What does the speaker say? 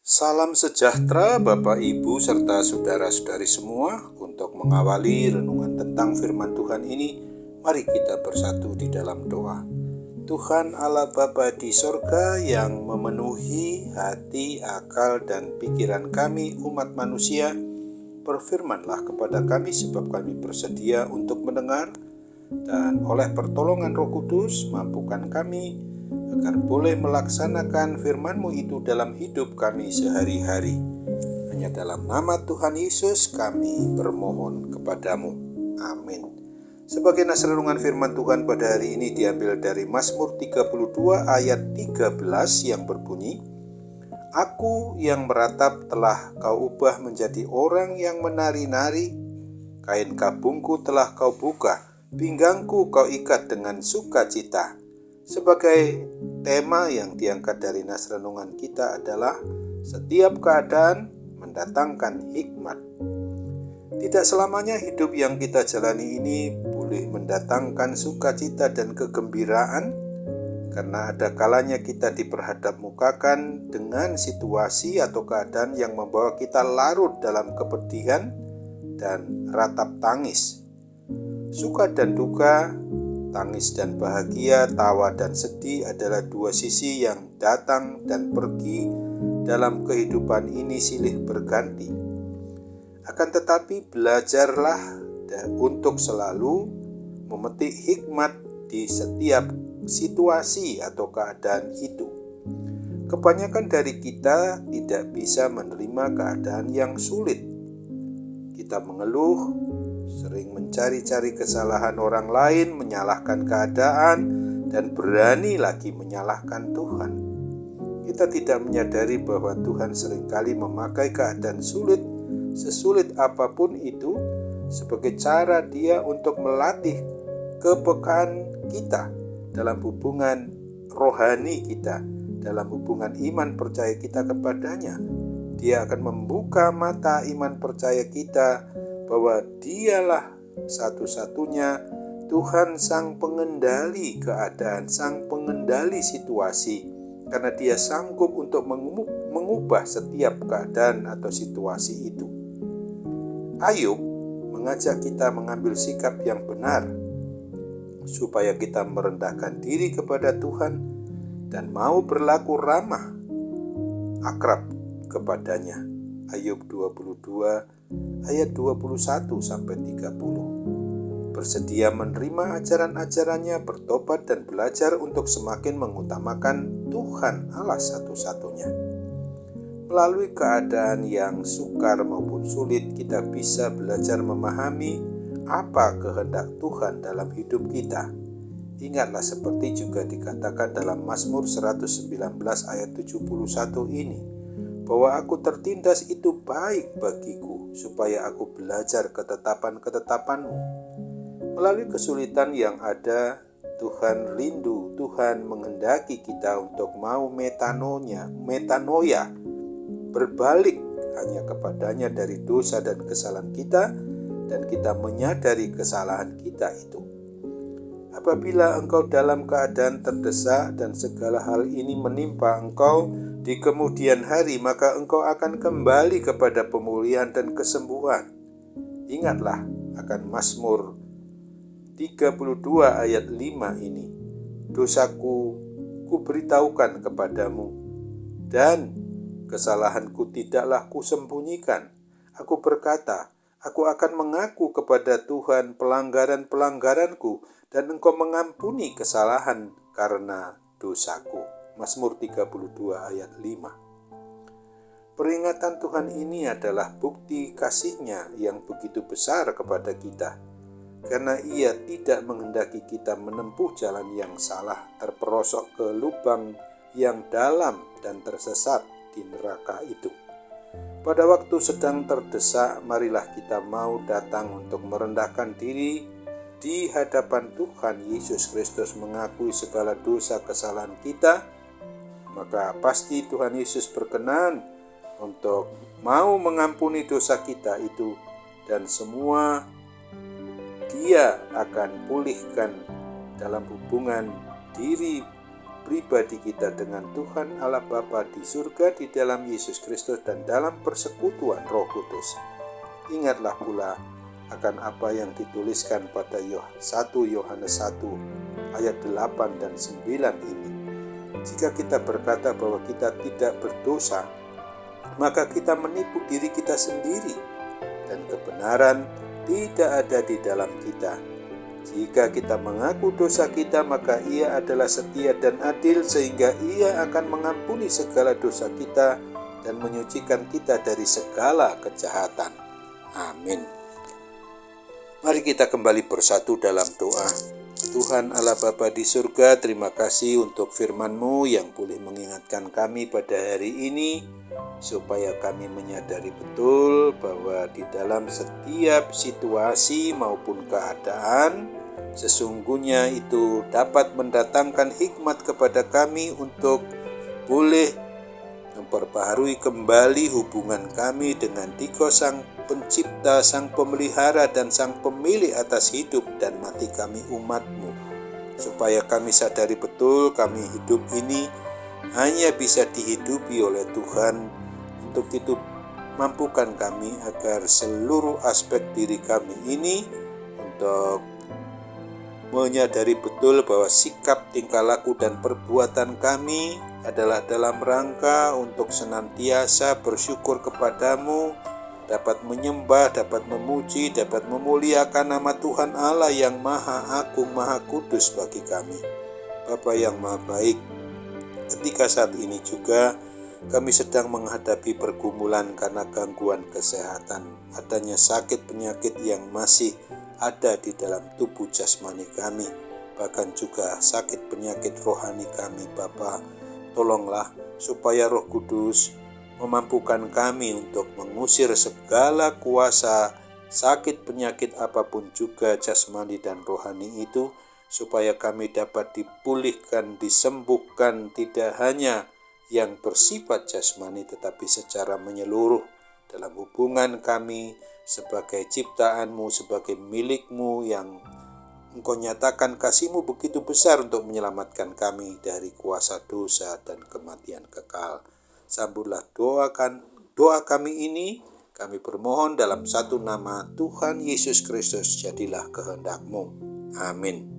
Salam sejahtera Bapak Ibu serta saudara-saudari semua. Untuk mengawali renungan tentang firman Tuhan ini, mari kita bersatu di dalam doa. Tuhan Allah Bapa di sorga yang memenuhi hati, akal, dan pikiran kami umat manusia, berfirmanlah kepada kami sebab kami bersedia untuk mendengar, dan oleh pertolongan Roh Kudus mampukan kami agar boleh melaksanakan firman-Mu itu dalam hidup kami sehari-hari. Hanya dalam nama Tuhan Yesus kami bermohon kepadamu. Amin. Sebagai naskah renungan firman Tuhan pada hari ini diambil dari Mazmur 32 ayat 13 yang berbunyi, Aku yang meratap telah kau ubah menjadi orang yang menari-nari, kain kabungku telah kau buka, pinggangku kau ikat dengan sukacita. Sebagai tema yang diangkat dari naskah renungan kita adalah setiap keadaan mendatangkan hikmat. Tidak selamanya hidup yang kita jalani ini boleh mendatangkan sukacita dan kegembiraan, karena ada kalanya kita diperhadapmukakan dengan situasi atau keadaan yang membawa kita larut dalam kepedihan dan ratap tangis. Suka dan duka, tangis dan bahagia, tawa dan sedih adalah dua sisi yang datang dan pergi dalam kehidupan ini silih berganti. Akan tetapi belajarlah untuk selalu memetik hikmat di setiap situasi atau keadaan itu. Kebanyakan dari kita tidak bisa menerima keadaan yang sulit. Kita mengeluh, sering mencari-cari kesalahan orang lain, menyalahkan keadaan, dan berani lagi menyalahkan Tuhan. Kita tidak menyadari bahwa Tuhan seringkali memakai keadaan sulit, sesulit apapun itu, sebagai cara Dia untuk melatih kepekaan kita dalam hubungan rohani kita, dalam hubungan iman percaya kita kepadanya. Dia akan membuka mata iman percaya kita bahwa Dialah satu-satunya Tuhan, sang pengendali keadaan, sang pengendali situasi, karena Dia sanggup untuk mengubah setiap keadaan atau situasi itu. Ayub mengajak kita mengambil sikap yang benar supaya kita merendahkan diri kepada Tuhan dan mau berlaku ramah, akrab kepadanya. Ayub 22 ayat 21-30. Bersedia menerima ajaran-ajarannya, bertobat dan belajar untuk semakin mengutamakan Tuhan Allah satu-satunya. Melalui keadaan yang sukar maupun sulit, kita bisa belajar memahami apa kehendak Tuhan dalam hidup kita. Ingatlah seperti juga dikatakan dalam Mazmur 119 ayat 71 ini, bahwa aku tertindas itu baik bagiku, supaya aku belajar ketetapan-ketetapan-Mu. Melalui kesulitan yang ada, Tuhan rindu, Tuhan menghendaki kita untuk mau metanoia, berbalik hanya kepadanya dari dosa dan kesalahan kita, dan kita menyadari kesalahan kita itu. Apabila engkau dalam keadaan terdesak dan segala hal ini menimpa engkau di kemudian hari, maka engkau akan kembali kepada pemulihan dan kesembuhan. Ingatlah akan Mazmur 32 ayat 5 ini. Dosaku kuberitahukan kepadamu, dan kesalahanku tidaklah kusembunyikan. Aku berkata, aku akan mengaku kepada Tuhan pelanggaran-pelanggaranku, dan Engkau mengampuni kesalahan karena dosaku. Mazmur 32 ayat 5. Peringatan Tuhan ini adalah bukti kasih-Nya yang begitu besar kepada kita, karena Ia tidak menghendaki kita menempuh jalan yang salah, terperosok ke lubang yang dalam dan tersesat di neraka itu. Pada waktu sedang terdesak, marilah kita mau datang untuk merendahkan diri di hadapan Tuhan Yesus Kristus, mengakui segala dosa kesalahan kita. Maka pasti Tuhan Yesus berkenan untuk mau mengampuni dosa kita itu, dan semua Dia akan pulihkan dalam hubungan diri pribadi kita dengan Tuhan Allah Bapa di surga di dalam Yesus Kristus dan dalam persekutuan Roh Kudus. Ingatlah pula akan apa yang dituliskan pada 1 Yohanes 1 ayat 8 dan 9 ini. Jika kita berkata bahwa kita tidak berdosa, maka kita menipu diri kita sendiri dan kebenaran tidak ada di dalam kita. Jika kita mengaku dosa kita, maka Ia adalah setia dan adil sehingga Ia akan mengampuni segala dosa kita dan menyucikan kita dari segala kejahatan. Amin. Mari kita kembali bersatu dalam doa. Tuhan Allah Bapa di surga, terima kasih untuk firman-Mu yang boleh mengingatkan kami pada hari ini, supaya kami menyadari betul bahwa di dalam setiap situasi maupun keadaan, sesungguhnya itu dapat mendatangkan hikmat kepada kami untuk boleh memperbaharui kembali hubungan kami dengan Diko Sang Pencipta, Sang Pemelihara dan Sang Pemilik atas hidup dan mati kami umat-Mu, supaya kami sadari betul kami hidup ini hanya bisa dihidupi oleh Tuhan. Untuk itu mampukan kami agar seluruh aspek diri kami ini untuk menyadari betul bahwa sikap, tingkah laku, dan perbuatan kami adalah dalam rangka untuk senantiasa bersyukur kepadamu, dapat menyembah, dapat memuji, dapat memuliakan nama Tuhan Allah yang Maha Agung, Maha Kudus bagi kami. Bapa yang Maha Baik, ketika saat ini juga kami sedang menghadapi pergumulan karena gangguan kesehatan, adanya sakit penyakit yang masih ada di dalam tubuh jasmani kami, bahkan juga sakit penyakit rohani kami. Bapa, tolonglah supaya Roh Kudus memampukan kami untuk mengusir segala kuasa sakit penyakit apapun juga jasmani dan rohani itu, supaya kami dapat dipulihkan, disembuhkan, tidak hanya yang bersifat jasmani tetapi secara menyeluruh dalam hubungan kami sebagai ciptaan-Mu, sebagai milik-Mu yang Engkau nyatakan kasih-Mu begitu besar untuk menyelamatkan kami dari kuasa dosa dan kematian kekal. Sambutlah doa kami ini, kami bermohon dalam satu nama Tuhan Yesus Kristus, jadilah kehendak-Mu. Amin.